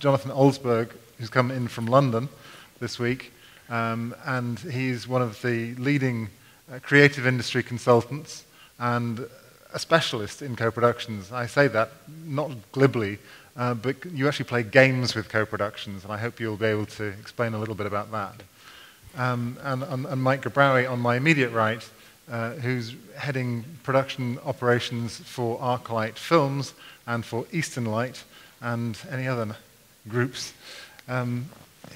Jonathan Olsberg, who's come in from London this week, and he's one of the leading creative industry consultants and a specialist in co-productions. I say that not glibly, but you actually play games with co-productions, and I hope you'll be able to explain a little bit about that. And Mike Gabrawy on my immediate right, who's heading production operations for Arclight Films and for Eastern Light and any other groups.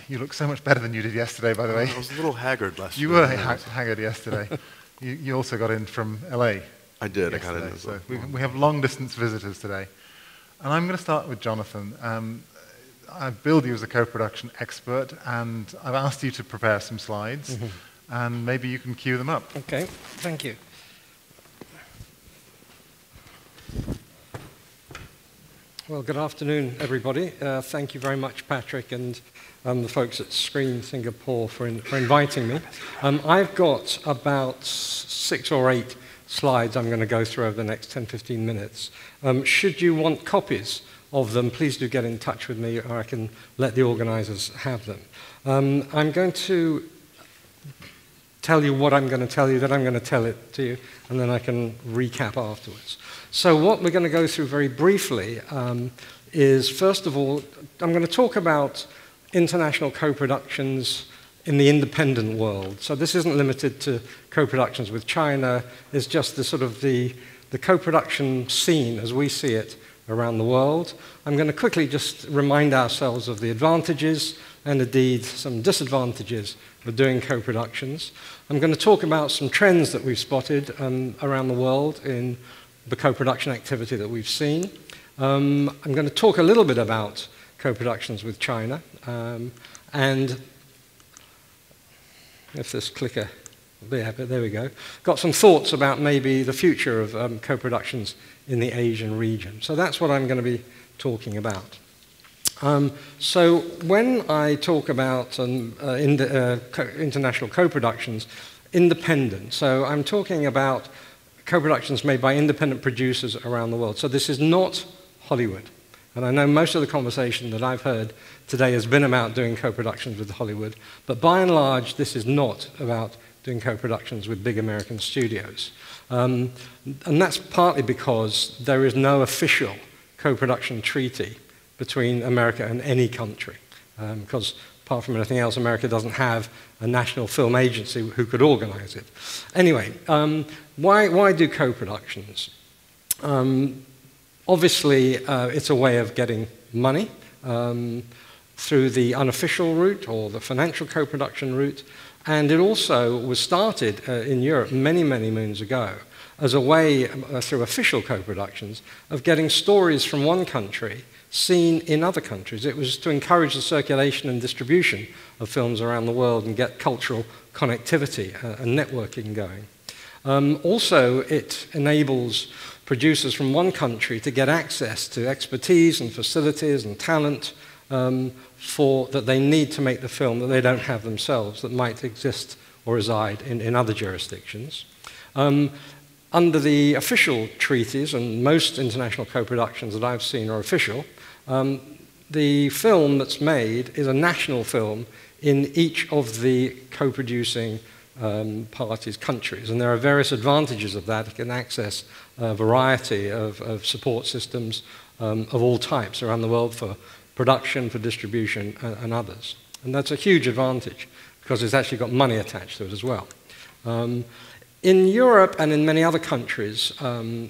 You look so much better than you did yesterday, by the way. I was a little haggard last You were haggard yesterday. You also got in from LA. I did. Yesterday, I got in as well. So we have long-distance visitors today. And I'm going to start with Jonathan. I've billed you as a co-production expert, and I've asked you to prepare some slides, and maybe you can cue them up. Okay, thank you. Well, good afternoon, everybody. Thank you very much, Patrick, and the folks at Screen Singapore for inviting me. I've got about 6 or 8 slides I'm going to go through over the next 10-15 minutes. Should you want copies of them, please do get in touch with me, or I can let the organizers have them. I'm going to tell you what I'm going to tell you, then I'm going to tell it to you, and then I can recap afterwards. So what we're going to go through very briefly is, first of all, I'm going to talk about international co-productions in the independent world. So this isn't limited to co-productions with China, it's just the sort of the co-production scene as we see it around the world. I'm going to quickly just remind ourselves of the advantages and indeed some disadvantages of doing co-productions. I'm going to talk about some trends that we've spotted around the world in the co-production activity that we've seen. I'm going to talk a little bit about co-productions with China, and if this clicker, there we go. Got some thoughts about maybe the future of co-productions in the Asian region. So that's what I'm going to be talking about. So when I talk about international co-productions, independent, so I'm talking about co-productions made by independent producers around the world. So this is not Hollywood. And I know most of the conversation that I've heard today has been about doing co-productions with Hollywood, but by and large, this is not about doing co-productions with big American studios. And that's partly because there is no official co-production treaty between America and any country, because apart from anything else, America doesn't have a national film agency who could organize it. Anyway, why do co-productions? Obviously, it's a way of getting money through the unofficial route or the financial co-production route, and it also was started in Europe many, many moons ago as a way, through official co-productions, of getting stories from one country seen in other countries. It was to encourage the circulation and distribution of films around the world and get cultural connectivity and networking going. Also, it enables producers from one country to get access to expertise and facilities and talent that they need to make the film that they don't have themselves, that might exist or reside in other jurisdictions. Under the official treaties, and most international co-productions that I've seen are official, the film that's made is a national film in each of the co-producing parties' countries. And there are various advantages of that. You can access a variety of support systems of all types around the world for production, for distribution, and others. And that's a huge advantage because it's actually got money attached to it as well. In Europe and in many other countries,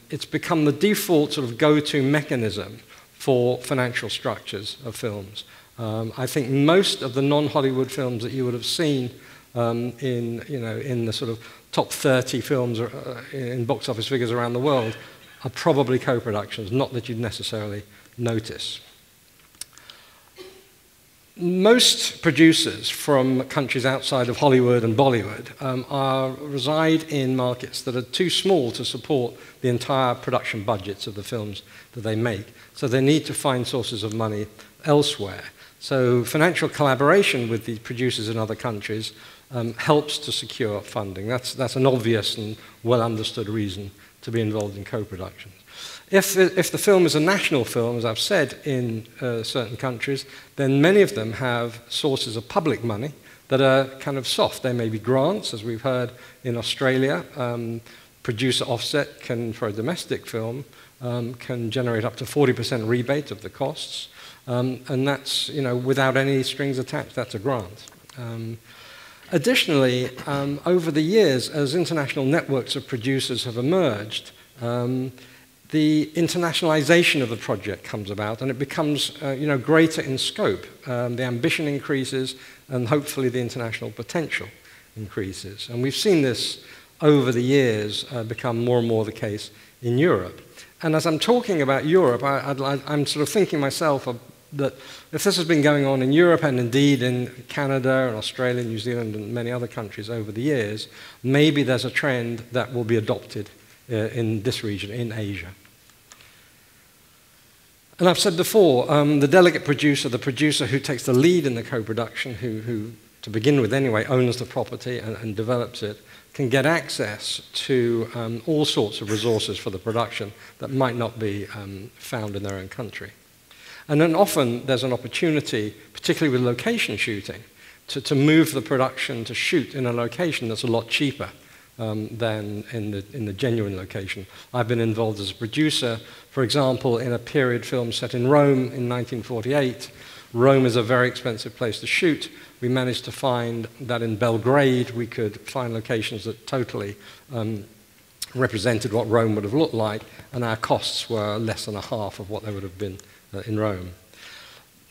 it's become the default sort of go-to mechanism for financial structures of films. I think most of the non-Hollywood films that you would have seen in the sort of top 30 films in box office figures around the world are probably co-productions, not that you'd necessarily notice. Most producers from countries outside of Hollywood and Bollywood reside in markets that are too small to support the entire production budgets of the films that they make. So they need to find sources of money elsewhere. So financial collaboration with the producers in other countries helps to secure funding. That's an obvious and well understood reason to be involved in co-productions. If the film is a national film, as I've said, in certain countries, then many of them have sources of public money that are kind of soft. There may be grants, as we've heard in Australia. Producer offset can, for a domestic film, can generate up to 40% rebate of the costs. And that's, without any strings attached, that's a grant. Additionally, over the years, as international networks of producers have emerged, the internationalization of the project comes about, and it becomes greater in scope. The ambition increases, and hopefully the international potential increases. And we've seen this over the years become more and more the case in Europe. And as I'm talking about Europe, I'm sort of thinking myself that if this has been going on in Europe and indeed in Canada and Australia, New Zealand and many other countries over the years, maybe there's a trend that will be adopted in this region, in Asia. And I've said before, the delegate producer, the producer who takes the lead in the co-production, who to begin with anyway, owns the property and develops it, can get access to all sorts of resources for the production that might not be found in their own country. And then often there's an opportunity, particularly with location shooting, to move the production to shoot in a location that's a lot cheaper than in the genuine location. I've been involved as a producer, for example, in a period film set in Rome in 1948. Rome is a very expensive place to shoot. We managed to find that in Belgrade we could find locations that totally represented what Rome would have looked like, and our costs were less than a half of what they would have been in Rome.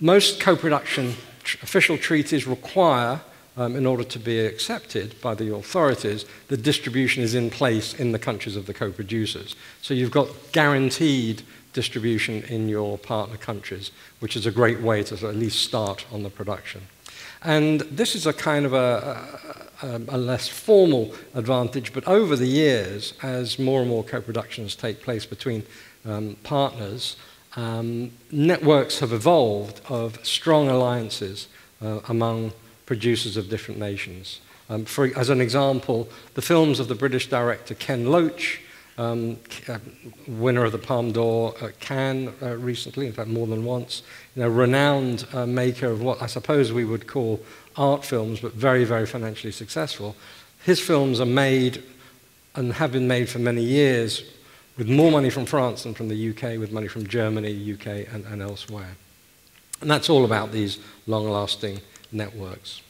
Most co-production official treaties require, in order to be accepted by the authorities, the distribution is in place in the countries of the co-producers. So you've got guaranteed distribution in your partner countries, which is a great way to at least start on the production. And this is a kind of a less formal advantage, but over the years, as more and more co-productions take place between partners, networks have evolved of strong alliances among producers of different nations. As an example, the films of the British director Ken Loach, winner of the Palme d'Or at Cannes recently, in fact more than once, renowned maker of what I suppose we would call art films, but very, very financially successful. His films are made and have been made for many years with more money from France than from the UK, with money from Germany, UK, and elsewhere. And that's all about these long-lasting networks.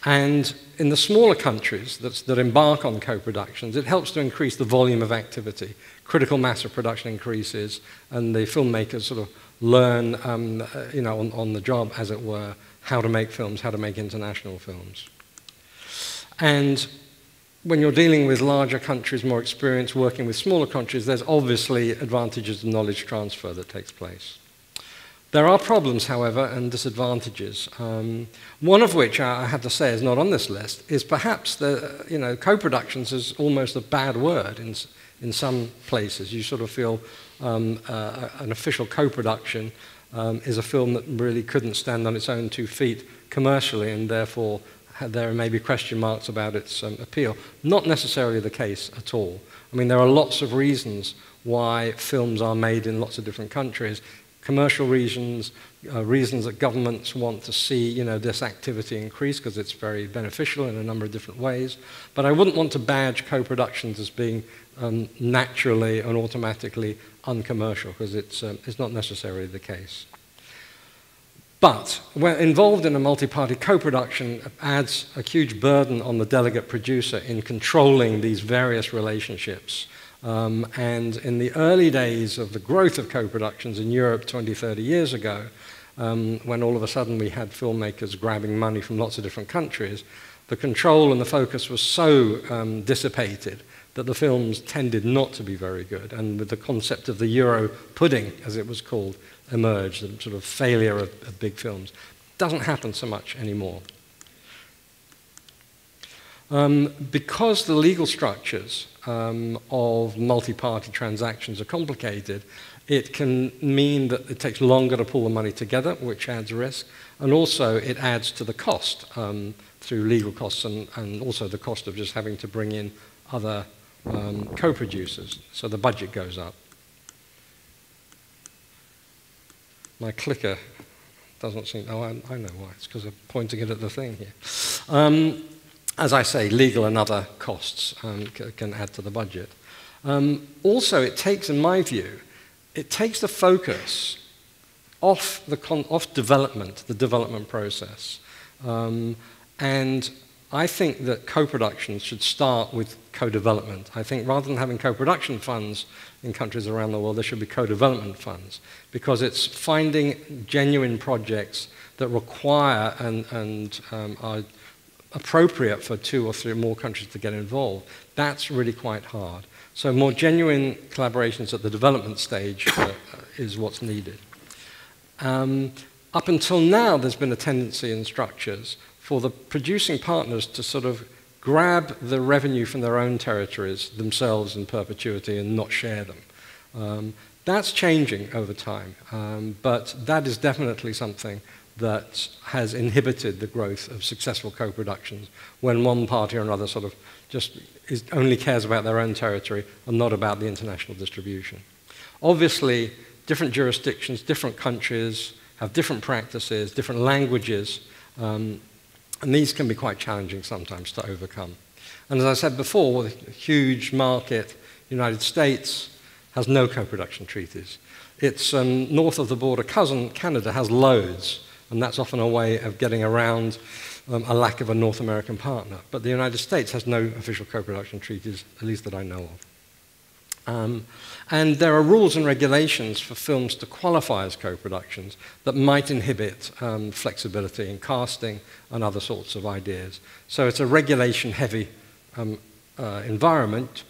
And in the smaller countries that embark on co-productions, it helps to increase the volume of activity. Critical mass of production increases, and the filmmakers sort of learn, on the job, as it were, how to make films, how to make international films. And when you're dealing with larger countries, more experienced working with smaller countries, there's obviously advantages of knowledge transfer that takes place. There are problems, however, and disadvantages. One of which, I have to say, is not on this list, is perhaps co-productions is almost a bad word in some places. You sort of feel an official co-production is a film that really couldn't stand on its own 2 feet commercially, and therefore there may be question marks about its appeal. Not necessarily the case at all. I mean, there are lots of reasons why films are made in lots of different countries. Commercial reasons, reasons that governments want to see this activity increase because it's very beneficial in a number of different ways. But I wouldn't want to badge co-productions as being naturally and automatically uncommercial, because it's not necessarily the case. But when involved in a multi-party co-production adds a huge burden on the delegate producer in controlling these various relationships. And in the early days of the growth of co-productions in Europe 20, 30 years ago, when all of a sudden we had filmmakers grabbing money from lots of different countries, the control and the focus was so dissipated that the films tended not to be very good. And with the concept of the Euro pudding, as it was called, emerged, the sort of failure of big films. Doesn't happen so much anymore. Because the legal structures of multi-party transactions are complicated, it can mean that it takes longer to pull the money together, which adds risk, and also it adds to the cost through legal costs and also the cost of just having to bring in other co-producers, so the budget goes up. My clicker doesn't seem, oh, I know why, it's because I'm pointing it at the thing here. As I say, legal and other costs can add to the budget. Also, it takes, in my view, it takes the focus off development, the development process. And I think that co-production should start with co-development. I think rather than having co-production funds in countries around the world, there should be co-development funds, because it's finding genuine projects that require and are appropriate for 2 or 3 more countries to get involved. That's really quite hard. So more genuine collaborations at the development stage is what's needed. Up until now, there's been a tendency in structures for the producing partners to sort of grab the revenue from their own territories themselves in perpetuity and not share them. That's changing over time, but that is definitely something that has inhibited the growth of successful co-productions when one party or another sort of just only cares about their own territory and not about the international distribution. Obviously, different jurisdictions, different countries have different practices, different languages, and these can be quite challenging sometimes to overcome. And as I said before, the huge market, United States, has no co-production treaties. Its north of the border cousin, Canada, has loads, and that's often a way of getting around a lack of a North American partner. But the United States has no official co-production treaties, at least that I know of. And there are rules and regulations for films to qualify as co-productions that might inhibit flexibility in casting and other sorts of ideas. So it's a regulation-heavy environment.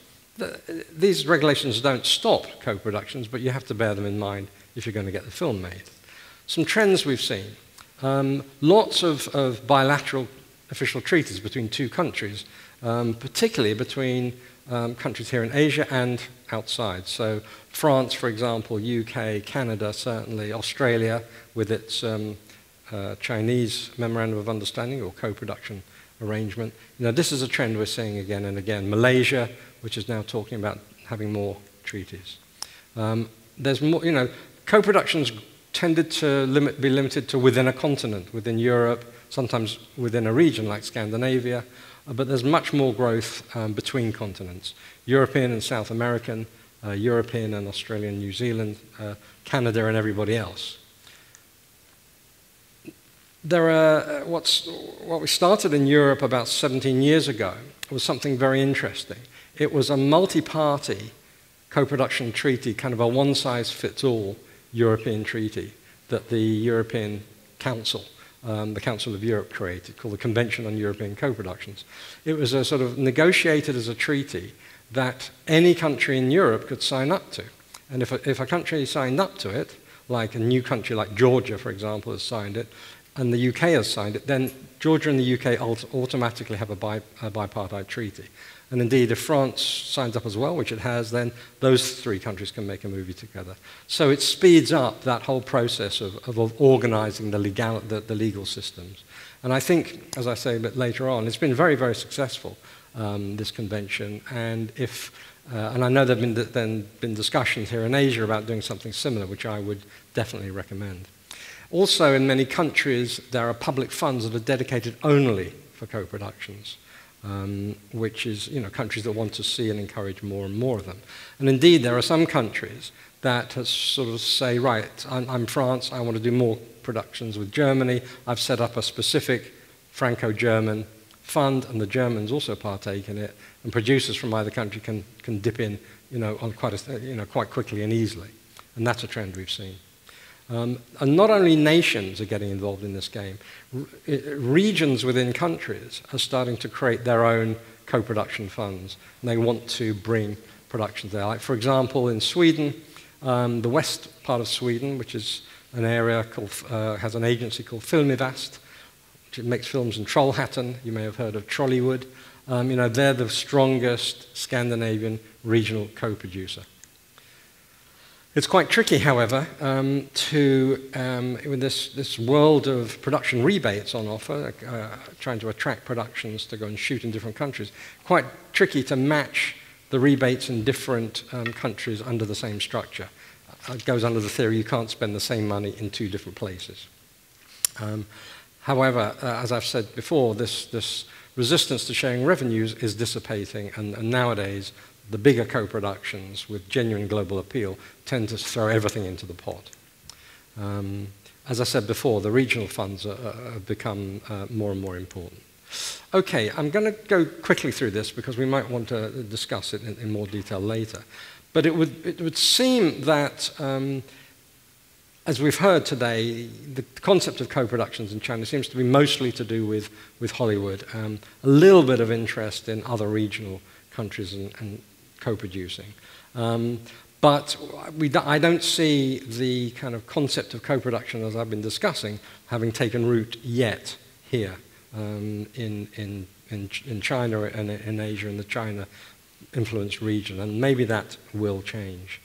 These regulations don't stop co-productions, but you have to bear them in mind if you're going to get the film made. Some trends we've seen. Lots of bilateral official treaties between 2 countries, particularly between countries here in Asia and outside. So France, for example, UK, Canada, certainly, Australia with its Chinese Memorandum of Understanding or co-production arrangement. You know, this is a trend we're seeing again and again. Malaysia, which is now talking about having more treaties. There's more, you know, co-productions tended to be limited to within a continent, within Europe, sometimes within a region like Scandinavia, but there's much more growth between continents. European and South American, European and Australian, New Zealand, Canada and everybody else. There are, what we started in Europe about 17 years ago was something very interesting. It was a multi-party co-production treaty, kind of a one-size-fits-all European treaty that the European Council, the Council of Europe created, called the Convention on European Co-Productions. It was a sort of negotiated as a treaty that any country in Europe could sign up to. And if a country signed up to it, like a new country like Georgia, for example, has signed it, and the UK has signed it, then Georgia and the UK automatically have a bipartite treaty. And indeed, if France signs up as well, which it has, then those 3 countries can make a movie together. So it speeds up that whole process of organizing the legal systems. And I think, as I say a bit later on, it's been very, very successful, this convention. And and I know there have been discussions here in Asia about doing something similar, which I would definitely recommend. Also, in many countries, there are public funds that are dedicated only for co-productions. Which is, you know, countries that want to see and encourage more and more of them. And indeed, there are some countries that sort of say, right, I'm France, I want to do more productions with Germany. I've set up a specific Franco-German fund, and the Germans also partake in it. And producers from either country can dip in, you know, on quite quickly and easily. And that's a trend we've seen. And not only nations are getting involved in this game, regions within countries are starting to create their own co-production funds, and they want to bring productions there. Like, for example, in Sweden, the west part of Sweden, which is an area called, has an agency called Filmivast, which makes films in Trollhättan. You may have heard of Trollywood. They're the strongest Scandinavian regional co-producer. It's quite tricky, however, with this world of production rebates on offer, trying to attract productions to go and shoot in different countries, quite tricky to match the rebates in different countries under the same structure. It goes under the theory you can't spend the same money in two different places. However, as I've said before, this resistance to sharing revenues is dissipating, and nowadays the bigger co-productions with genuine global appeal tend to throw everything into the pot. As I said before, the regional funds have become more and more important. Okay, I'm going to go quickly through this because we might want to discuss it in more detail later. But it would seem that, as we've heard today, the concept of co-productions in China seems to be mostly to do with Hollywood, a little bit of interest in other regional countries and co-producing. But I don't see the kind of concept of co-production as I've been discussing having taken root yet here in China and in Asia, in the China-influenced region, and maybe that will change.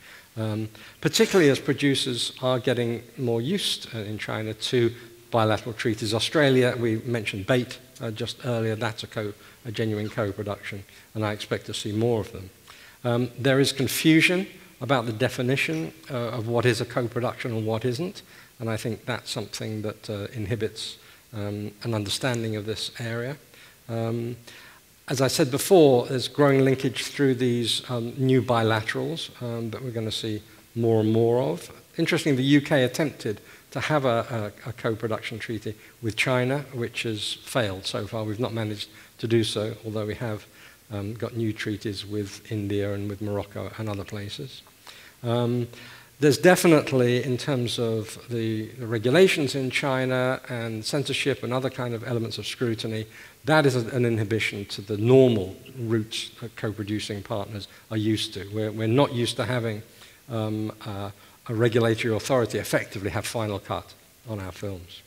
Particularly as producers are getting more used in China to bilateral treaties. Australia, we mentioned BAIT just earlier, that's a genuine co-production, and I expect to see more of them. There is confusion about the definition of what is a co-production and what isn't, and I think that's something that inhibits an understanding of this area. As I said before, there's growing linkage through these new bilaterals that we're going to see more and more of. Interestingly, the UK attempted to have a co-production treaty with China, which has failed so far. We've not managed to do so, although we have got new treaties with India and with Morocco and other places. There's definitely, in terms of the regulations in China and censorship and other kind of elements of scrutiny, that is an inhibition to the normal routes that co-producing partners are used to. We're not used to having a regulatory authority effectively have final cut on our films.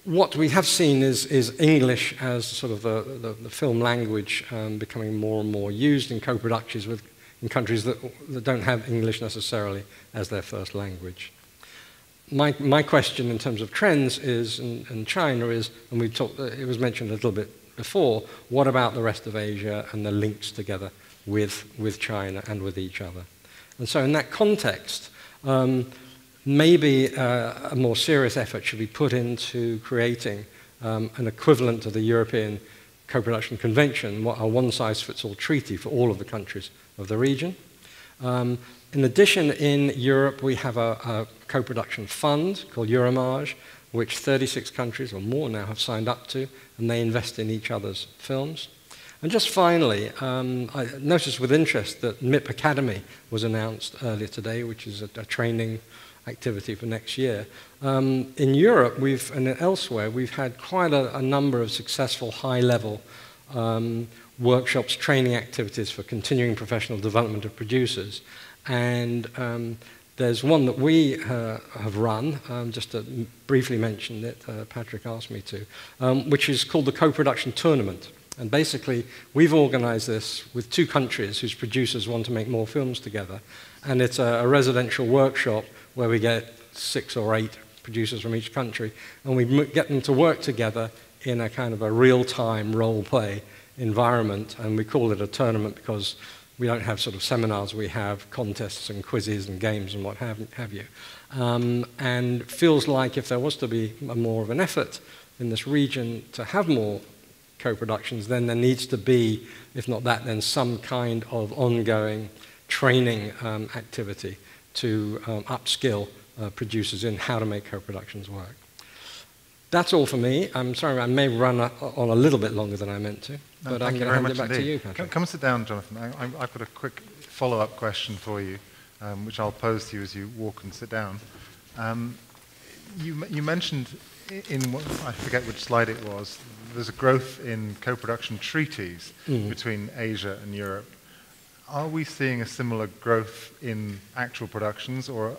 What we have seen is English as sort of the film language becoming more and more used in co-productions in countries that don't have English necessarily as their first language. My question in terms of trends is, in China is, and we talked, it was mentioned a little bit before, what about the rest of Asia and the links together with China and with each other? And so in that context, maybe a more serious effort should be put into creating an equivalent to the European Co-Production Convention, a one-size-fits-all treaty for all of the countries of the region. In addition, in Europe, we have a co-production fund called Euromage, which 36 countries or more now have signed up to, and they invest in each other's films. And just finally, I noticed with interest that MIP Academy was announced earlier today, which is a training activity for next year. In Europe, and elsewhere, we've had quite a number of successful high-level workshops, training activities for continuing professional development of producers. And there's one that we have run, just to briefly mention it, Patrick asked me to, which is called the Co-Production Tournament. And basically, we've organized this with 2 countries whose producers want to make more films together. And it's a residential workshop where we get 6 or 8 producers from each country, and we get them to work together in a kind of a real-time role-play environment. And we call it a tournament because we don't have sort of seminars, we have contests and quizzes and games and what have you. And feels like if there was to be more of an effort in this region to have more co-productions, then there needs to be, if not that, then some kind of ongoing training activity to upskill producers in how to make co-productions work. That's all for me. I'm sorry, I may run on a little bit longer than I meant to, but I'm going to hand it back to you, Patrick. Come sit down, Jonathan. I've got a quick follow-up question for you, which I'll pose to you as you walk and sit down. You mentioned I forget which slide it was, there's a growth in co-production treaties between Asia and Europe. Are we seeing a similar growth in actual productions, or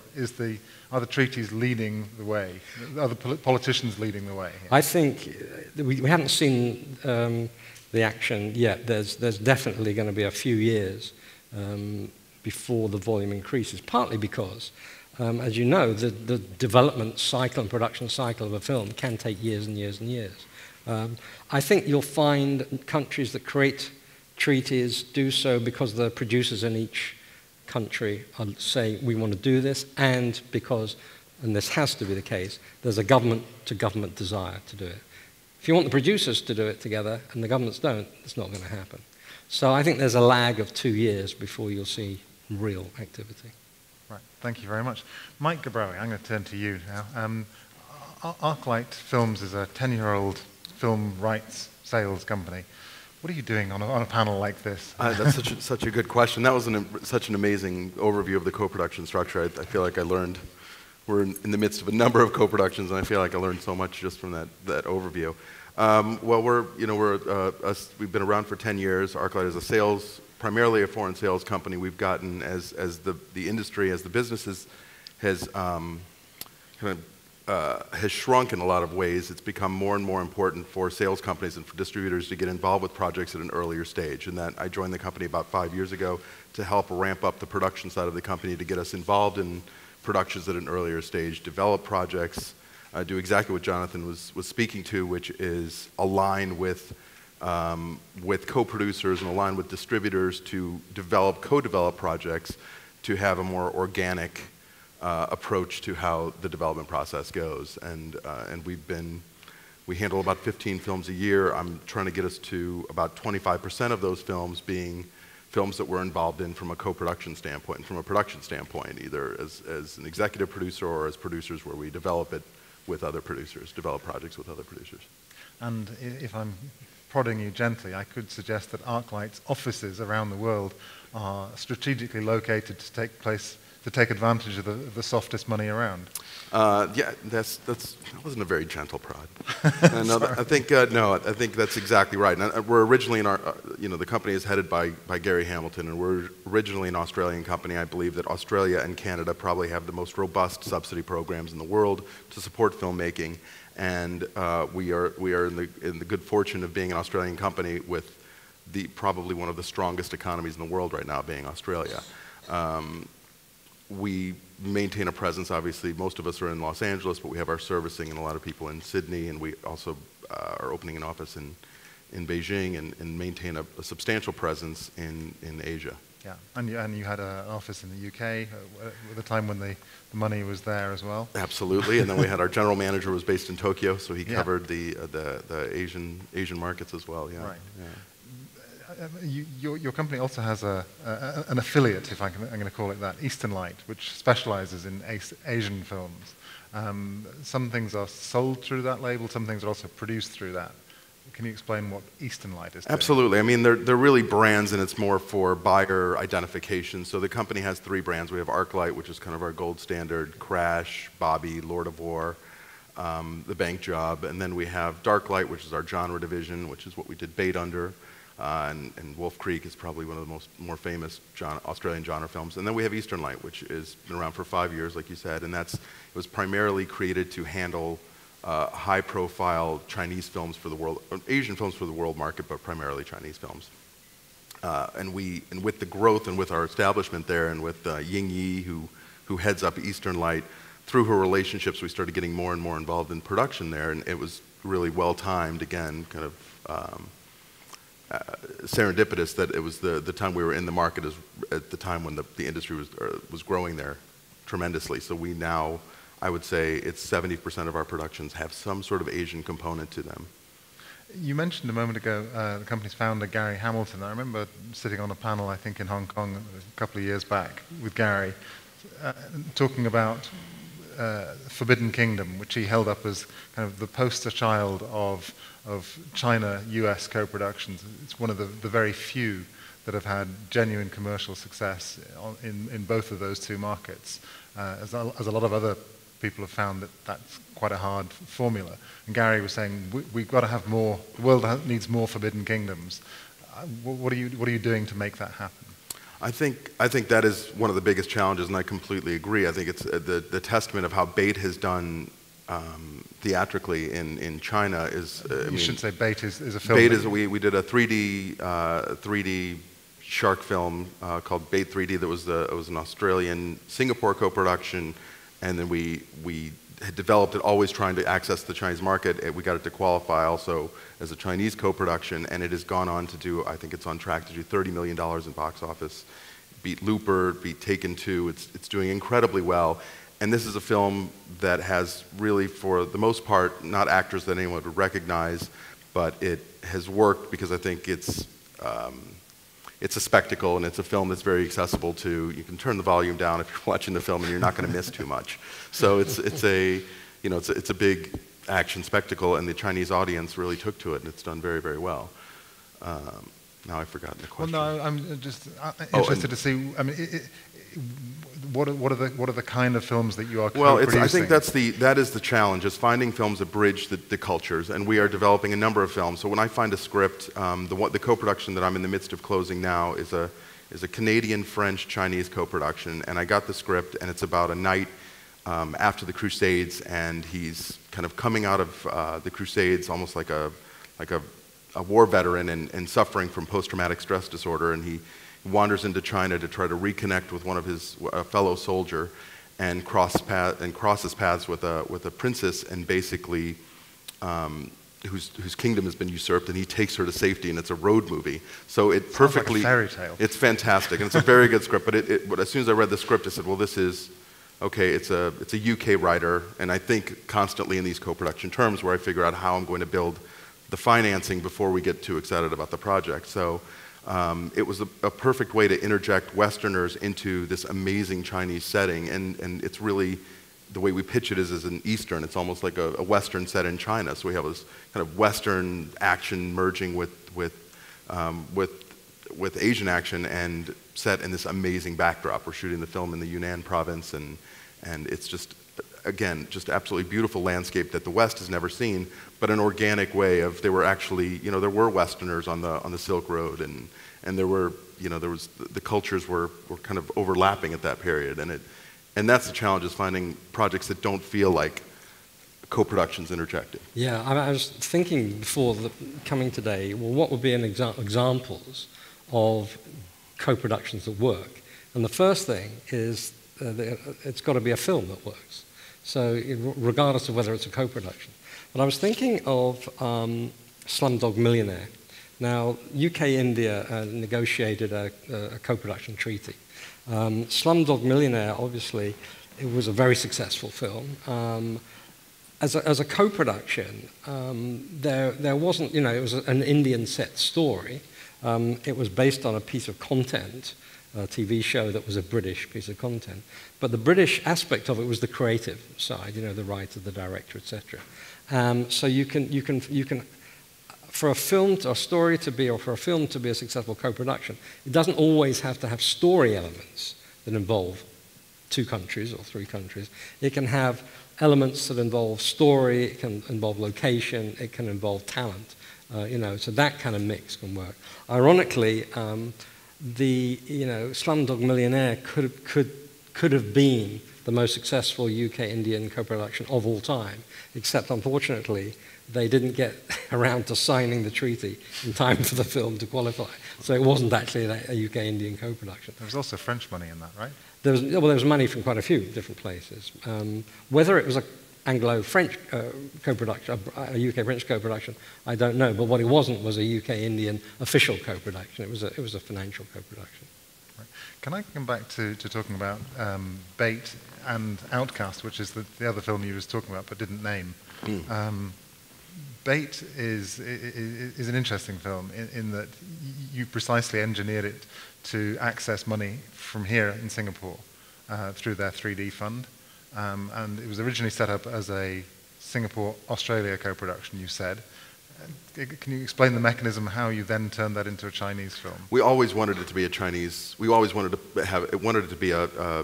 are the treaties leading the way? Are the politicians leading the way here? I think we haven't seen the action yet. There's definitely going to be a few years before the volume increases, partly because, as you know, the development cycle and production cycle of a film can take years and years and years. I think you'll find countries that create treaties do so because the producers in each country are saying we want to do this, and because, and this has to be the case, there's a government-to-government desire to do it. If you want the producers to do it together and the governments don't, it's not going to happen. So I think there's a lag of 2 years before you'll see real activity. Right, thank you very much. Mike Gabrawy, I'm going to turn to you now. Arclight Films is a 10-year-old film rights sales company. What are you doing on a panel like this? That's such a good question. That was such an amazing overview of the co-production structure. I feel like I learned, we're in the midst of a number of co-productions, and I feel like I learned so much just from that overview. Well, we've been around for 10 years. Arclight is primarily a foreign sales company. We've gotten, as the industry, as the business has shrunk in a lot of ways, it's become more and more important for sales companies and for distributors to get involved with projects at an earlier stage. And that I joined the company about 5 years ago to help ramp up the production side of the company, to get us involved in productions at an earlier stage, develop projects, do exactly what Jonathan was speaking to, which is align with co-producers and align with distributors to co-develop projects, to have a more organic approach to how the development process goes. And we handle about 15 films a year. I'm trying to get us to about 25% of those films being films that we're involved in from a co-production standpoint and from a production standpoint, either as an executive producer or as producers where we develop it with other producers, develop projects with other producers. And if I'm prodding you gently, I could suggest that Arclight's offices around the world are strategically located to take advantage of the softest money around. Yeah, that wasn't a very gentle prod. No, I think that's exactly right. And we're originally the company is headed by Gary Hamilton, and we're originally an Australian company. I believe that Australia and Canada probably have the most robust subsidy programs in the world to support filmmaking, and we are in the good fortune of being an Australian company with probably one of the strongest economies in the world right now, being Australia. We maintain a presence, obviously. Most of us are in Los Angeles, but we have our servicing and a lot of people in Sydney, and we also are opening an office in Beijing and maintain a substantial presence in Asia. Yeah, and you had an office in the UK at the time when the money was there as well? Absolutely, and then we had our general manager was based in Tokyo, so he covered the Asian markets as well. Yeah. Right. Yeah. Your company also has an affiliate, if I'm going to call it that, Eastern Light, which specializes in Asian films. Some things are sold through that label, some things are also produced through that. Can you explain what Eastern Light is doing? Absolutely. I mean, they're really brands, and it's more for buyer identification. So the company has 3 brands. We have Arclight, which is kind of our gold standard, Crash, Bobby, Lord of War, The Bank Job, and then we have Darklight, which is our genre division, which is what we did Bait under. And Wolf Creek is probably one of the more famous Australian genre films. And then we have Eastern Light, which has been around for 5 years, like you said, and it was primarily created to handle high-profile Chinese films for the world, Asian films for the world market, but primarily Chinese films. And with the growth and with our establishment there, and with Ying Yi, who heads up Eastern Light, through her relationships, we started getting more and more involved in production there, and it was really well-timed, again, kind of serendipitous that it was the time we were in the market at the time when the industry was growing there tremendously. So we now, I would say, it's 70% of our productions have some sort of Asian component to them. You mentioned a moment ago the company's founder, Gary Hamilton. I remember sitting on a panel, I think, in Hong Kong a couple of years back with Gary, talking about Forbidden Kingdom, which he held up as kind of the poster child of China-US co-productions. It's one of the very few that have had genuine commercial success in both of those two markets, as a lot of other people have found that's quite a hard formula. And Gary was saying, we've got to have more, the world needs more Forbidden Kingdoms. What are you doing to make that happen? I think that is one of the biggest challenges, and I completely agree. I think it's the testament of how Bait has done theatrically in China is. You should say Bait is a film. Bait is we did a 3D shark film called Bait 3D. That was it was an Australian Singapore co-production, and then we had developed it always trying to access the Chinese market. We got it to qualify also as a Chinese co-production, and it has gone on to do, I think it's on track to do $30 million in box office. Beat Looper, beat Taken 2, it's doing incredibly well. And this is a film that has really, for the most part, not actors that anyone would recognize, but it has worked because I think it's a spectacle, and it's a film that's very accessible to. You can turn the volume down if you're watching the film, and you're not going to miss too much. So it's a big action spectacle, and the Chinese audience really took to it, and it's done very, very well. Now I've forgotten the question. Well, no, I'm just interested to see. I mean, what are the kind of films that you are co-producing? I think that is the challenge, is finding films that bridge the cultures, and we are developing a number of films. So when I find a script, the co-production that I'm in the midst of closing now is a Canadian, French, Chinese co-production, and I got the script, and it's about a night after the Crusades, and he's kind of coming out of the Crusades almost like a war veteran and suffering from post-traumatic stress disorder, and he wanders into China to try to reconnect with one of his fellow soldier, and crosses paths with a princess, and basically whose kingdom has been usurped, and he takes her to safety, and it's a road movie. So it perfectly. Sounds like a fairy tale. It's fantastic, and it's a very good script. But as soon as I read the script, I said, well, this is okay. It's a UK writer, and I think constantly in these co-production terms, where I figure out how I'm going to build the financing before we get too excited about the project. So. It was a perfect way to interject Westerners into this amazing Chinese setting, and it's really, the way we pitch it is as an Eastern. It's almost like a Western set in China. So we have this kind of Western action merging with Asian action, and set in this amazing backdrop. We're shooting the film in the Yunnan province, and it's just, again, just absolutely beautiful landscape that the West has never seen, but an organic way of, there were actually, there were Westerners on the Silk Road, and there were, the cultures were kind of overlapping at that period, and that's the challenge, is finding projects that don't feel like co-productions interjected. Yeah, I was thinking before coming today, well, what would be examples of co-productions that work? And the first thing is it's got to be a film that works. So regardless of whether it's a co-production. But I was thinking of Slumdog Millionaire. Now, UK-India negotiated a co-production treaty. Slumdog Millionaire, obviously, it was a very successful film. As a co-production, there wasn't, it was an Indian set story. It was based on a piece of content, a TV show that was a British piece of content. But the British aspect of it was the creative side, the writer, the director, etc. So you can, for a film, or a story to be, or for a film to be a successful co-production, it doesn't always have to have story elements that involve 2 countries or 3 countries. It can have elements that involve story, it can involve location, it can involve talent. So that kind of mix can work. Ironically, the Slumdog Millionaire could have been the most successful UK-Indian co-production of all time, except unfortunately they didn't get around to signing the treaty in time for the film to qualify. So it wasn't actually a UK-Indian co-production. There was also French money in that, right? There was money from quite a few different places. Whether it was an Anglo-French co-production, a UK-French co-production, I don't know. But what it wasn't was a UK-Indian official co-production. It was a financial co-production. Right. Can I come back to talking about Bait and Outcast, which is the other film you was talking about but didn't name? Bait is an interesting film in that you precisely engineered it to access money from here in Singapore through their 3D fund. And it was originally set up as a Singapore-Australia co-production, you said. Can you explain the mechanism, how you then turned that into a Chinese film? We always wanted it to be a Chinese, we always wanted it to be a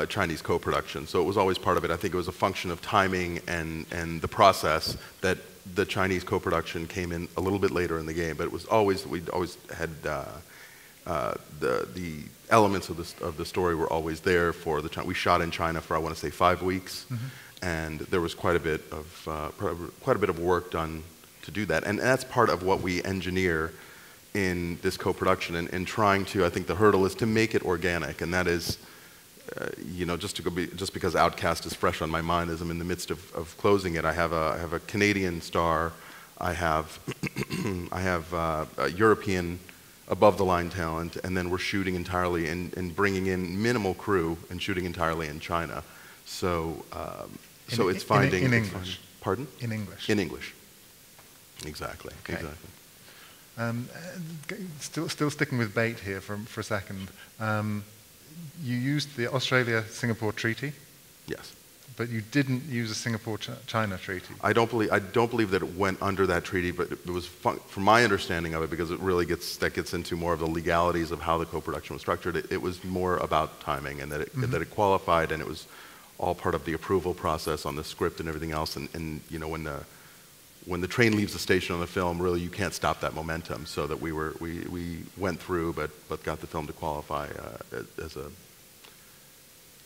Chinese co-production, so it was always part of it. I think it was a function of timing and the process that the Chinese co-production came in a little bit later in the game, but it was always, we'd always the elements of the story were always there for the China. We shot in China for, I want to say, 5 weeks, and there was quite a bit of work done to do that. And that's part of what we engineer in this co-production, and trying to, I think the hurdle is to make it organic, and that is, just because Outcast is fresh on my mind as I'm in the midst of closing it. I have a Canadian star, I have a European above-the-line talent, and then we're shooting entirely and bringing in minimal crew and shooting entirely in China. So, it's finding... In English? Pardon? In English? In English. Exactly. Okay. Exactly. Still sticking with bait here for a second. You used the Australia-Singapore Treaty? Yes. But you didn't use a Singapore-China treaty. I don't believe that it went under that treaty, but it was from my understanding of it, because it really gets into more of the legalities of how the co-production was structured. It was more about timing, and that it qualified, and it was all part of the approval process on the script and everything else. And when the train leaves the station on the film, really you can't stop that momentum. So that we went through, but got the film to qualify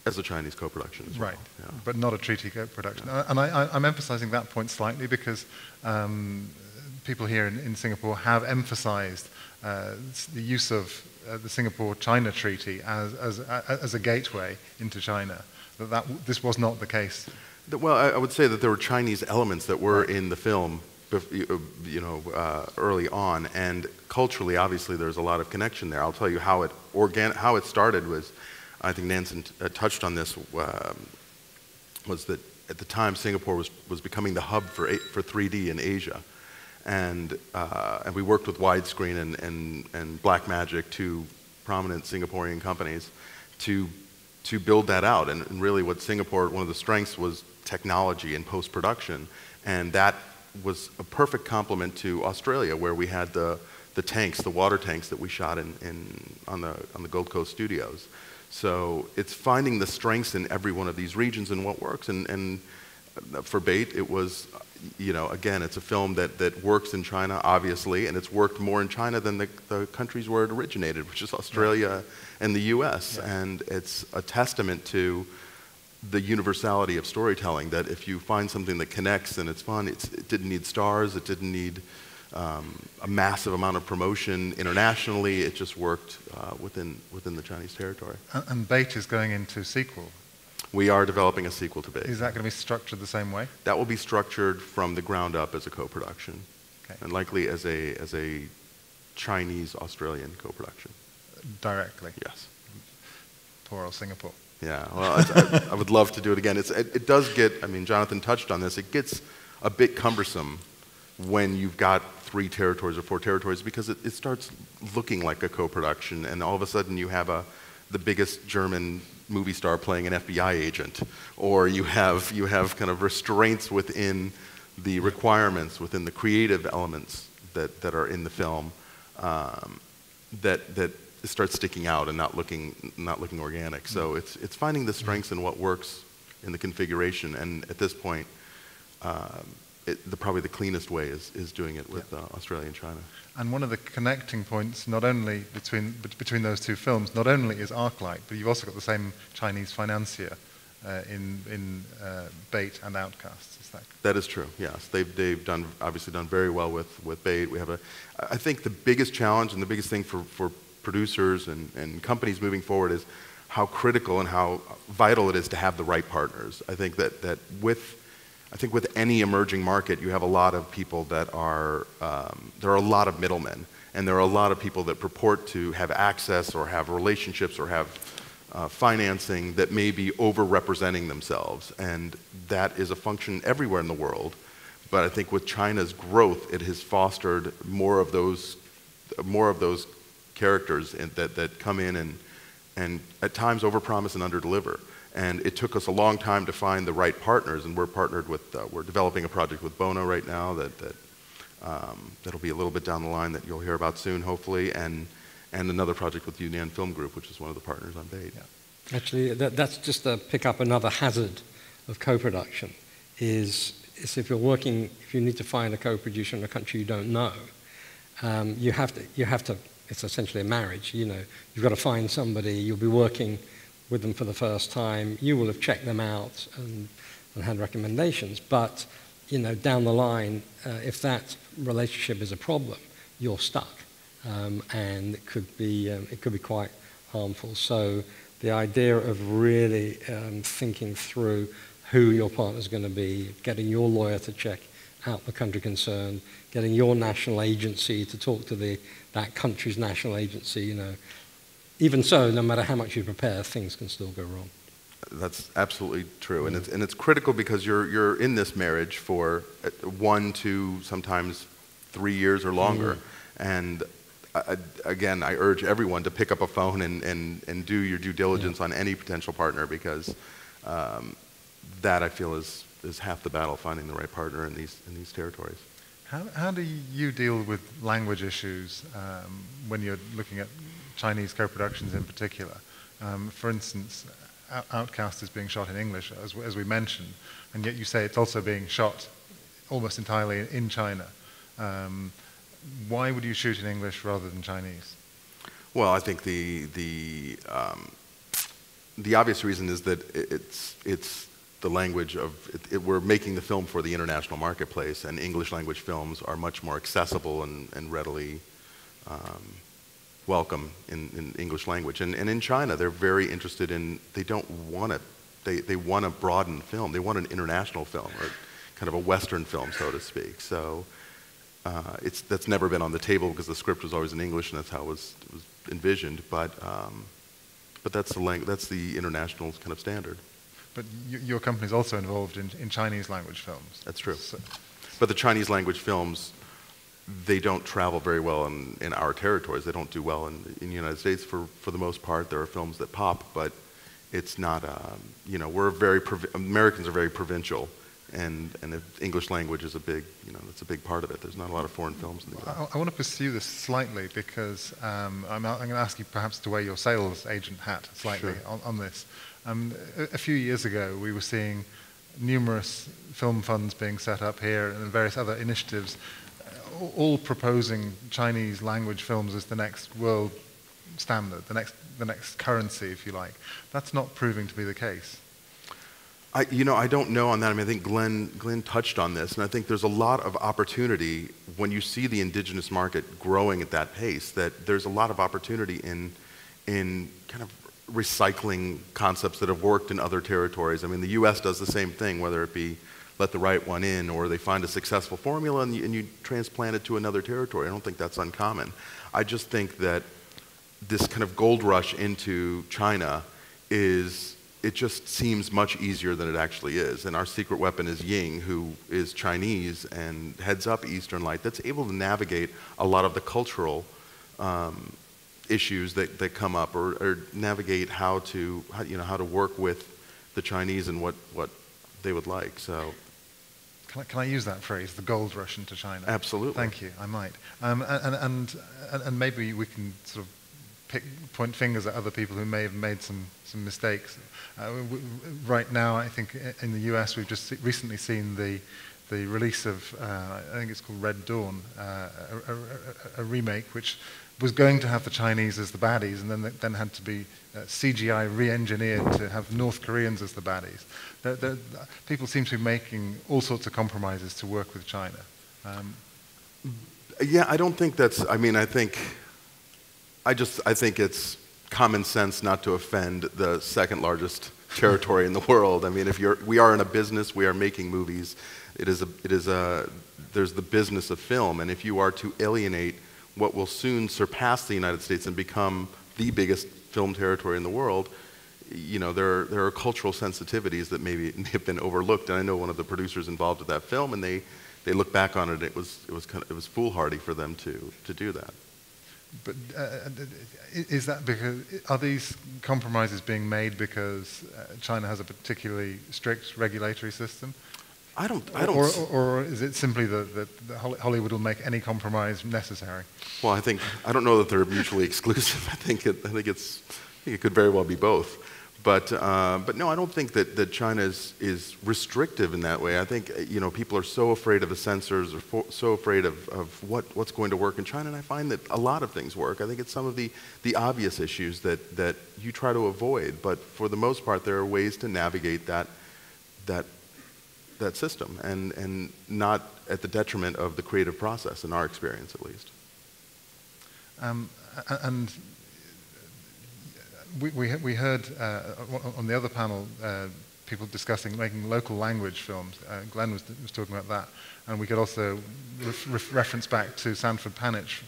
as a Chinese co-production as well. Right, yeah. But not a treaty co-production. And I'm emphasizing that point slightly because people here in Singapore have emphasized the use of the Singapore-China Treaty as a gateway into China. This was not the case. Well, I would say that there were Chinese elements that were in the film, early on, and culturally, obviously, there's a lot of connection there. I'll tell you how it started was, I think Nansen touched on this, was that at the time Singapore was becoming the hub for 3D in Asia, and we worked with Widescreen and Blackmagic, two prominent Singaporean companies, to build that out. And really, what Singapore, one of the strengths was technology and post-production, and that was a perfect complement to Australia, where we had the tanks, the water tanks that we shot on the Gold Coast studios. So it's finding the strengths in every one of these regions and what works. And for Bait, it was, again, it's a film that works in China, obviously, and it's worked more in China than the countries where it originated, which is Australia and the US. Yeah. And it's a testament to the universality of storytelling, that if you find something that connects and it's fun, it didn't need stars, it didn't need a massive amount of promotion internationally. It just worked within the Chinese territory. And Bait is going into sequel. We are developing a sequel to Bait. Is that going to be structured the same way? That will be structured from the ground up as a co-production, and likely as a Chinese-Australian co-production. Directly? Yes. Poor old Singapore. Yeah, well, I would love to do it again. It does get, Jonathan touched on this, it gets a bit cumbersome when you've got 3 territories or 4 territories, because it starts looking like a co-production, and all of a sudden you have the biggest German movie star playing an FBI agent, or you have kind of restraints within the requirements, within the creative elements that are in the film, that starts sticking out and not looking organic. So it's finding the strengths in what works in the configuration, and at this point, probably the cleanest way is doing it with Australia and China. And one of the connecting points, not only between those two films, not only is Arclight, but you've also got the same Chinese financier in Bait and Outcast. Is that? That is true. Yes, they've obviously done very well with Bait. We have I think the biggest challenge and the biggest thing for producers and companies moving forward is how critical and how vital it is to have the right partners. I think that with any emerging market, you have a lot of people that are, there are a lot of middlemen, and there are a lot of people that purport to have access or have relationships or have financing that may be over-representing themselves, and that is a function everywhere in the world. But I think with China's growth, it has fostered more of those characters that come in and at times overpromise and underdeliver. And it took us a long time to find the right partners, and we're partnered with, we're developing a project with Bono right now that'll be a little bit down the line that you'll hear about soon, hopefully, and another project with Yunnan Film Group, which is one of the partners on Bait. Yeah. Actually, that's just to pick up another hazard of co-production, is if you need to find a co-producer in a country you don't know, you have to it's essentially a marriage. You know, you've got to find somebody, you'll be working with them for the first time, you will have checked them out and had recommendations, but you know, down the line, if that relationship is a problem, you're stuck, and it could be quite harmful. So the idea of really thinking through who your partner's going to be, getting your lawyer to check out the country concerned, getting your national agency to talk to that country's national agency, you know. Even so, no matter how much you prepare, things can still go wrong. That's absolutely true, and it's critical because you're in this marriage for 1 to sometimes 3 years or longer, and again, I urge everyone to pick up a phone and do your due diligence on any potential partner, because that I feel is half the battle, finding the right partner in these territories. How do you deal with language issues when you're looking at Chinese co-productions in particular? For instance, Outcast is being shot in English, as we mentioned, and yet you say it's also being shot almost entirely in China. Why would you shoot in English rather than Chinese? Well, I think the obvious reason is that it's the language of we're making the film for the international marketplace, and English language films are much more accessible and readily welcome in English language. And in China, they're very interested in, they don't want it, they want a broadened film. They want an international film, or kind of a Western film, so to speak. So that's never been on the table because the script was always in English, and that's how it was envisioned. But that's the international kind of standard. But your company's also involved in Chinese language films. That's true. So. But the Chinese language films, they don't travel very well in our territories. They don't do well in the United States for the most part. There are films that pop, but it's not, you know, Americans are very provincial, and if English language is a big, you know, that's a big part of it. There's not a lot of foreign films in the US. I want to pursue this slightly because I'm going to ask you perhaps to wear your sales agent hat slightly on this. A few years ago, we were seeing numerous film funds being set up here and various other initiatives, all proposing Chinese language films as the next world standard, the next currency, if you like. That's not proving to be the case. I don't know on that. I mean, I think Glenn touched on this, and I think there's a lot of opportunity when you see the indigenous market growing at that pace, that there's a lot of opportunity in kind of recycling concepts that have worked in other territories. I mean, the U.S. does the same thing, whether it be let the right one in, or they find a successful formula and you transplant it to another territory. I don't think that's uncommon. I just think that this kind of gold rush into China it just seems much easier than it actually is. And our secret weapon is Ying, who is Chinese and heads up Eastern Light, that's able to navigate a lot of the cultural issues that come up, or navigate how to work with the Chinese and what they would like. So, can I use that phrase, the gold rush into China? Absolutely. Thank you. I might. And maybe we can sort of point fingers at other people who may have made some mistakes. Right now, I think in the US, we've just recently seen the release of, I think it's called Red Dawn, a remake which was going to have the Chinese as the baddies, and then had to be CGI re-engineered to have North Koreans as the baddies. People seem to be making all sorts of compromises to work with China. Yeah, I don't think that's, I mean, I think it's common sense not to offend the second largest territory in the world. I mean, we are in a business, we are making movies. There's the business of film, and if you are to alienate what will soon surpass the United States and become the biggest film territory in the world, you know, there are cultural sensitivities that maybe have been overlooked. And I know one of the producers involved with that film, and they look back on it. It was foolhardy for them to do that. But is that because, are these compromises being made because China has a particularly strict regulatory system? I don't. Or is it simply that Hollywood will make any compromise necessary? Well, I don't know that they're mutually exclusive. I think it could very well be both. But no, I don't think that China is restrictive in that way. I think people are so afraid of the censors, or so afraid of what's going to work in China, and I find that a lot of things work. I think it's some of the obvious issues that you try to avoid, but for the most part, there are ways to navigate that system, and not at the detriment of the creative process, in our experience at least. And we heard on the other panel people discussing making local language films. Glenn was talking about that, and we could also reference back to Sanford Panich,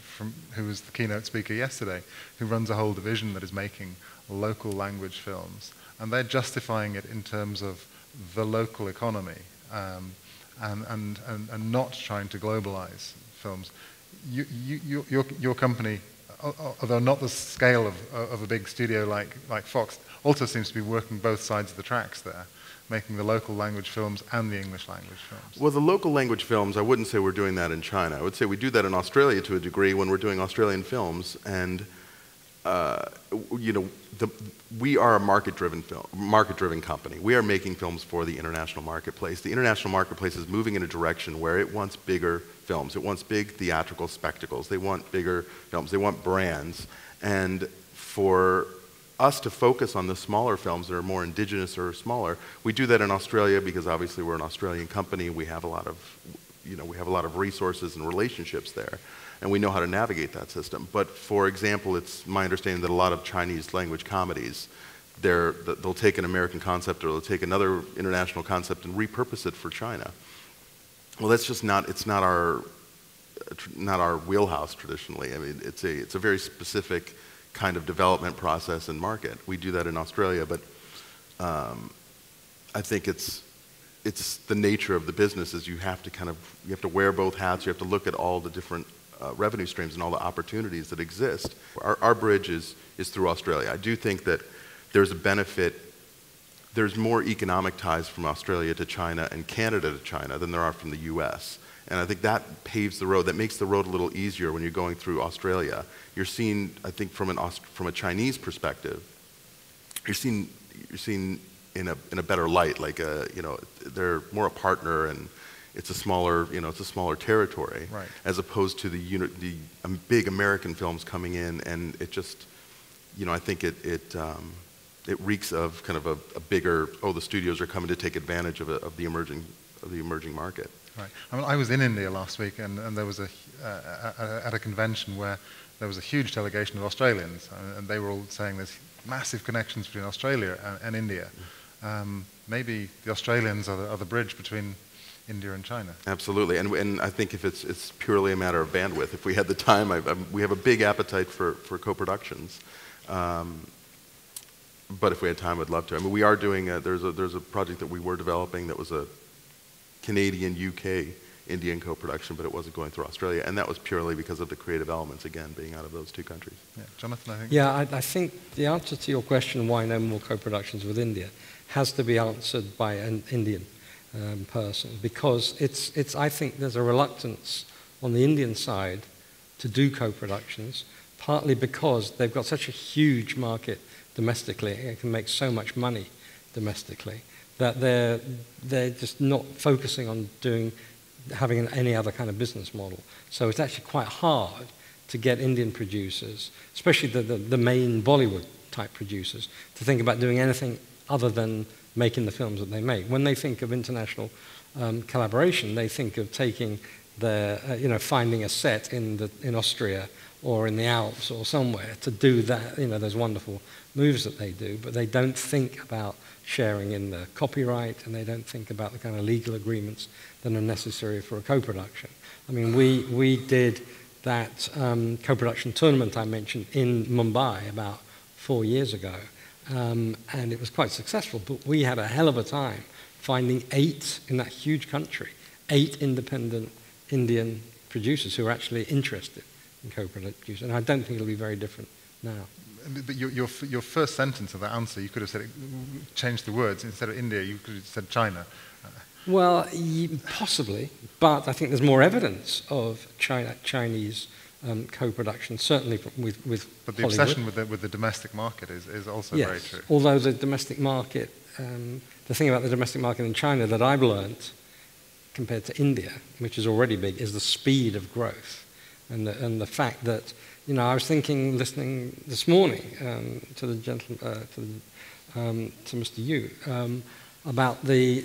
who was the keynote speaker yesterday, who runs a whole division that is making local language films, and they're justifying it in terms of the local economy, and not trying to globalize films. Your company, although not the scale of a big studio like Fox, also seems to be working both sides of the tracks there, making the local language films and the English language films. Well, the local language films, I wouldn't say we're doing that in China. I would say we do that in Australia to a degree when we're doing Australian films, and we are a market-driven company. We are making films for the international marketplace. The international marketplace is moving in a direction where it wants bigger films. It wants big theatrical spectacles. They want bigger films. They want brands. And for us to focus on the smaller films that are more indigenous or smaller, we do that in Australia because obviously we're an Australian company. We have a lot of resources and relationships there, and we know how to navigate that system. But for example, it's my understanding that a lot of Chinese language comedies, they'll take an American concept or they'll take another international concept and repurpose it for China. Well, that's just not our wheelhouse traditionally. I mean, it's a very specific kind of development process and market. We do that in Australia, but I think it's the nature of the business is you have to wear both hats. You have to look at all the different revenue streams and all the opportunities that exist. Our bridge is through Australia. I do think that there's a benefit. There's more economic ties from Australia to China and Canada to China than there are from the U.S. And I think that paves the road. That makes the road a little easier when you're going through Australia. You're seen, I think, from a Chinese perspective, you're seen in a better light. Like they're more a partner, and it's a smaller territory, right, as opposed to the big American films coming in, and it just, I think it reeks of kind of a bigger, the studios are coming to take advantage of the emerging market. Right. I mean, I was in India last week, and there was at a convention where there was a huge delegation of Australians, and they were all saying there's massive connections between Australia and India. Maybe the Australians are the bridge between India and China. Absolutely, and I think if it's purely a matter of bandwidth. If we had the time, we have a big appetite for co-productions. But if we had time, I'd love to. I mean, we are doing there's a project that we were developing that was a Canadian-UK Indian co-production, but it wasn't going through Australia, and that was purely because of the creative elements, again, being out of those two countries. Yeah. Jonathan, I think? Yeah, I think the answer to your question, why no more co-productions with India, has to be answered by an Indian person, because I think there's a reluctance on the Indian side to do co-productions, partly because they've got such a huge market domestically, it can make so much money domestically, that they're just not focusing on having any other kind of business model. So it's actually quite hard to get Indian producers, especially the main Bollywood type producers, to think about doing anything other than making the films that they make. When they think of international collaboration, they think of taking finding a set in Austria or in the Alps or somewhere to do that, those wonderful movies that they do, but they don't think about sharing in the copyright, and they don't think about the kind of legal agreements that are necessary for a co-production. I mean, we did that co-production tournament I mentioned in Mumbai about 4 years ago, and it was quite successful, but we had a hell of a time finding 8 in that huge country, 8 independent Indian producers who are actually interested in co-production, and I don't think it'll be very different now. But your first sentence of that answer, you could have said, changed the words. Instead of India, you could have said China. Well, possibly, but I think there's more evidence of Chinese co-production, certainly with But the Hollywood. obsession with the domestic market is also very Yes, true. although the domestic market, the thing about the domestic market in China that I've learnt compared to India, which is already big, is the speed of growth. And the fact that, I was listening this morning to the gentleman, to Mr. Yu, about the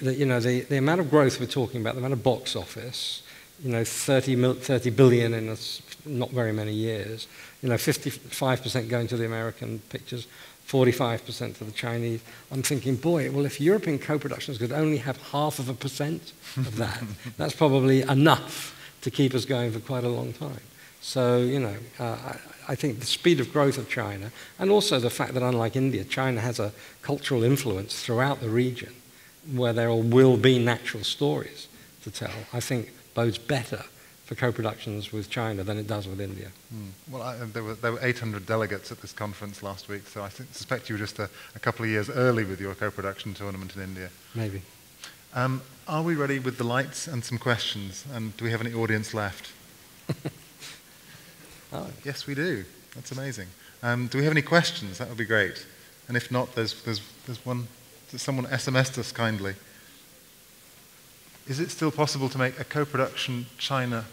amount of growth we're talking about, the amount of box office, 30 billion in not very many years, 55% going to the American pictures, 45% to the Chinese. I'm thinking, boy, well, if European co-productions could only have 0.5% of that, that's probably enough to keep us going for quite a long time. So, I think the speed of growth of China, and also the fact that unlike India, China has a cultural influence throughout the region where there will be natural stories to tell, I think bodes better for co-productions with China than it does with India. Well, there were 800 delegates at this conference last week, so I suspect you were just a couple of years early with your co-production tournament in India. Maybe. Are we ready with the lights and some questions? And do we have any audience left? Oh. Yes, we do. That's amazing. Do we have any questions? That would be great. And if not, there's one. Someone SMS'd us kindly. Is it still possible to make a co-production China?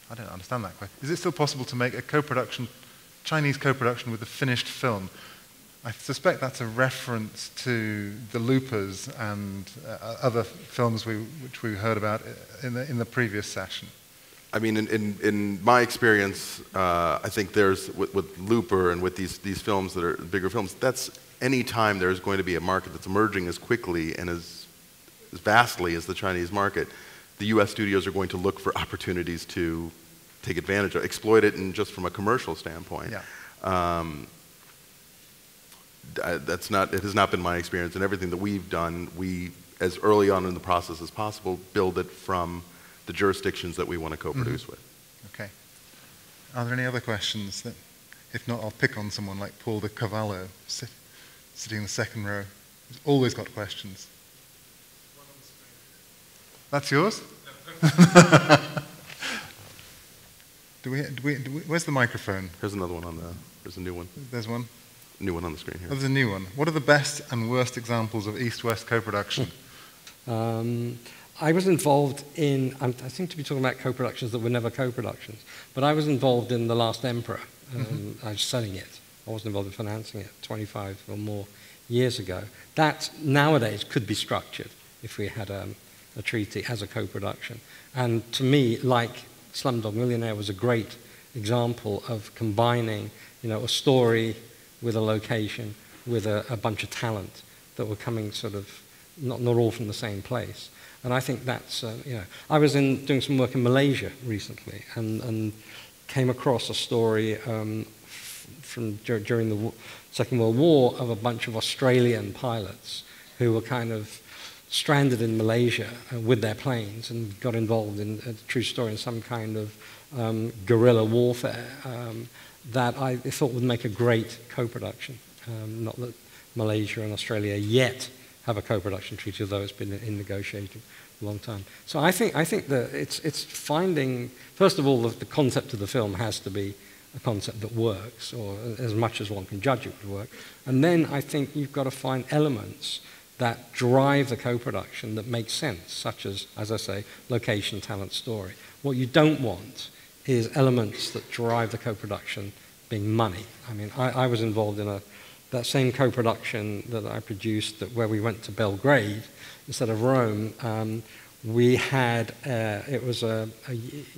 I don't understand that question. Is it still possible to make a Chinese co-production with a finished film? I suspect that's a reference to the Loopers and other films which we heard about in the previous session. I mean, in my experience, I think there's, with Looper and with these films that are bigger films, that's any time there's going to be a market that's emerging as quickly and as vastly as the Chinese market, the US studios are going to look for opportunities to take advantage of, exploit it, and just from a commercial standpoint. Yeah. It has not been my experience. And everything that we've done, we, as early on in the process as possible, build it from the jurisdictions that we want to co-produce with. Okay. Are there any other questions? If not, I'll pick on someone like Paul de Cavallo, sitting in the second row. He's always got questions. That's yours? Where's the microphone? Here's another one there's a new one. There's one? New one on the screen here. Oh, there's a new one. What are the best and worst examples of East-West co-production? I was involved in, I seem to be talking about co-productions that were never co-productions, but I was involved in The Last Emperor. I was selling it. I wasn't involved in financing it 25 or more years ago. That nowadays could be structured if we had a treaty as a co-production. And to me, like Slumdog Millionaire was a great example of combining, a story with a location, with a bunch of talent that were coming sort of, not all from the same place. And I think that's, I was doing some work in Malaysia recently and came across a story from during the Second World War of a bunch of Australian pilots who were kind of stranded in Malaysia with their planes and got involved in a true story in some kind of guerrilla warfare that I thought would make a great co-production. Not that Malaysia and Australia yet have a co-production treaty, although it's been in negotiating a long time. So I think that it's finding, first of all, the concept of the film has to be a concept that works, or as much as one can judge it would work. And then I think you've got to find elements that drive the co-production that make sense, such as I say, location, talent, story. What you don't want is elements that drive the co-production being money. I mean, I was involved in that same co-production that I produced where we went to Belgrade instead of Rome. We had, it was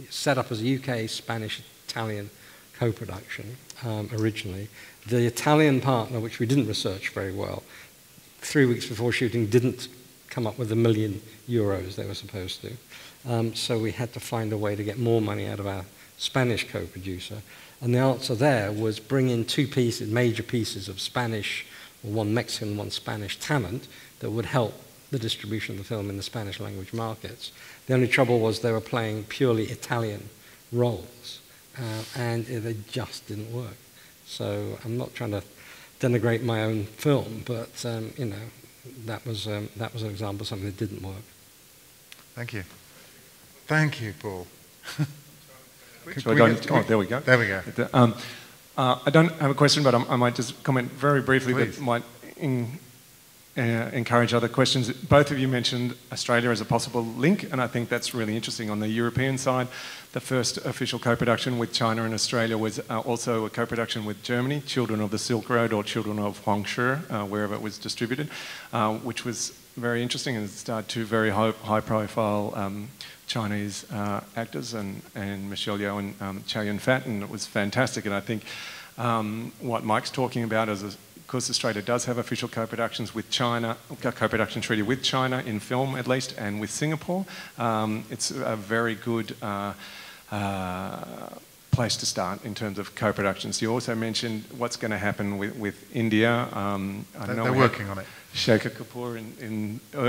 set up as a UK, Spanish, Italian co-production originally. The Italian partner, which we didn't research very well, 3 weeks before shooting didn't come up with €1 million they were supposed to. So we had to find a way to get more money out of our Spanish co-producer. And the answer there was bring in two major pieces of Spanish, or one Mexican, one Spanish talent that would help the distribution of the film in the Spanish language markets. The only trouble was they were playing purely Italian roles, and they just didn't work. So I'm not trying to denigrate my own film, but that was an example of something that didn't work. Thank you. Thank you, Paul. Oh, there we go. There we go. I don't have a question, but I might just comment very briefly. Please. That might encourage other questions. Both of you mentioned Australia as a possible link, and I think that's really interesting. On the European side, the first official co-production with China and Australia was also a co-production with Germany, Children of the Silk Road or Children of Huangshi, wherever it was distributed, which was very interesting, and it starred two very high-profile Chinese actors, and Michelle Yeoh and Chow Yun-fat, and it was fantastic. And I think what Mike's talking about is, of course, Australia does have official co-productions with China, a co-production treaty with China in film at least, and with Singapore. It's a very good place to start in terms of co-productions. You also mentioned what's going to happen with India. They're working on it. Shekhar Kapoor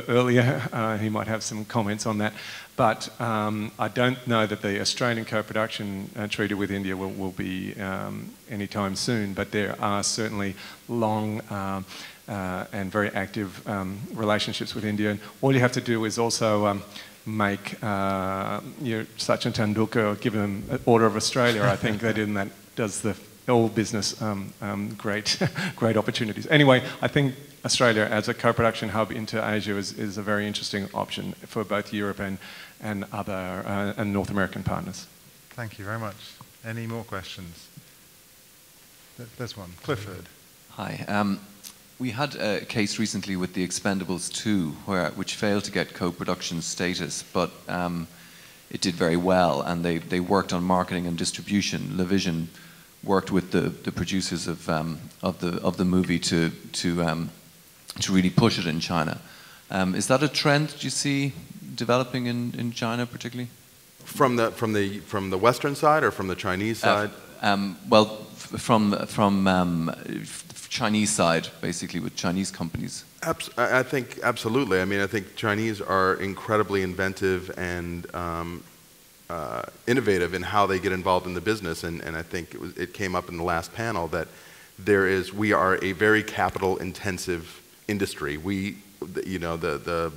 earlier, he might have some comments on that. But I don't know that the Australian co-production treaty with India will be anytime soon, but there are certainly long and very active relationships with India. And all you have to do is also make Sachin Tendulkar give him an Order of Australia. I think that does the all business great opportunities. Anyway, I think Australia as a co-production hub into Asia is a very interesting option for both Europe and other and North American partners. Thank you very much. Any more questions? There's one. Clifford. Hi. We had a case recently with The Expendables 2, which failed to get co-production status, but it did very well, and they worked on marketing and distribution. LaVision worked with the producers of the movie to really push it in China. Is that a trend that you see developing in China particularly? From the Western side or from the Chinese side? Well, from Chinese side, basically, with Chinese companies. I think absolutely. I mean, I think Chinese are incredibly inventive and innovative in how they get involved in the business, and I think it came up in the last panel that we are a very capital-intensive industry. The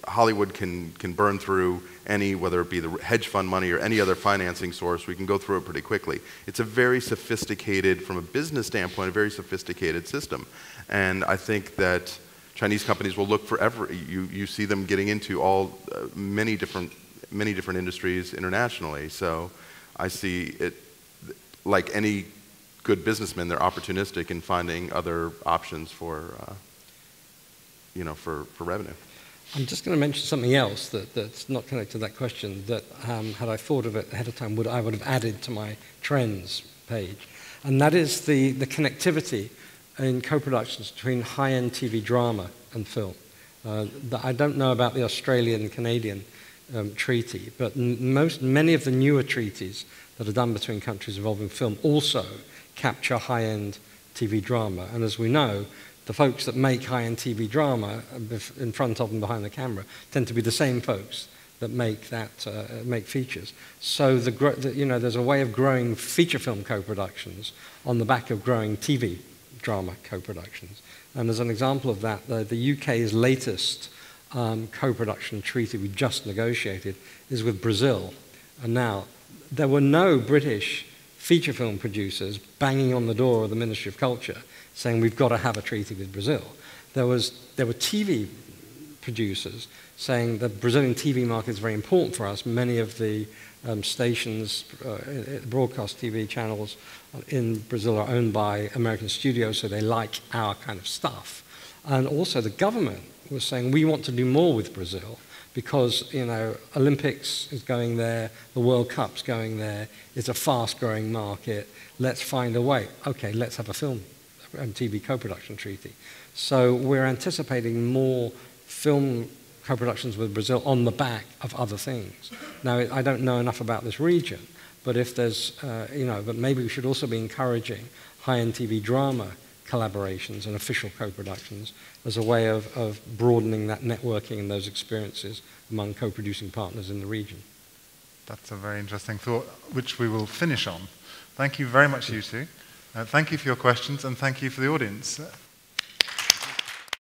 Hollywood can burn through any, whether it be the hedge fund money or any other financing source, we can go through it pretty quickly. It's a very sophisticated, from a business standpoint, a very sophisticated system. And I think that Chinese companies will look for you see them getting into many different industries internationally. So I see it, like any good businessman, they're opportunistic in finding other options for revenue. I'm just going to mention something else that's not connected to that question that, had I thought of it ahead of time, I would have added to my trends page. And that is the connectivity in co-productions between high-end TV drama and film. I don't know about the Australian-Canadian treaty, but many of the newer treaties that are done between countries involving film also capture high-end TV drama. And as we know, the folks that make high-end TV drama in front of and behind the camera tend to be the same folks that make features. So there's a way of growing feature film co-productions on the back of growing TV drama co-productions. And as an example of that, the UK's latest co-production treaty we just negotiated is with Brazil. And now, there were no British feature film producers banging on the door of the Ministry of Culture saying we've got to have a treaty with Brazil. There were TV producers saying the Brazilian TV market is very important for us. Many of the stations, broadcast TV channels in Brazil are owned by American studios, so they like our kind of stuff. And also the government was saying we want to do more with Brazil because, Olympics is going there, the World Cup's going there, it's a fast-growing market, let's find a way. Okay, let's have a film and TV co-production treaty. So we're anticipating more film co-productions with Brazil on the back of other things. Now, I don't know enough about this region, but if there's, but maybe we should also be encouraging high-end TV drama collaborations and official co-productions as a way of broadening that networking and those experiences among co-producing partners in the region. That's a very interesting thought, which we will finish on. Thank you very much, you two. Thank you for your questions, and thank you for the audience.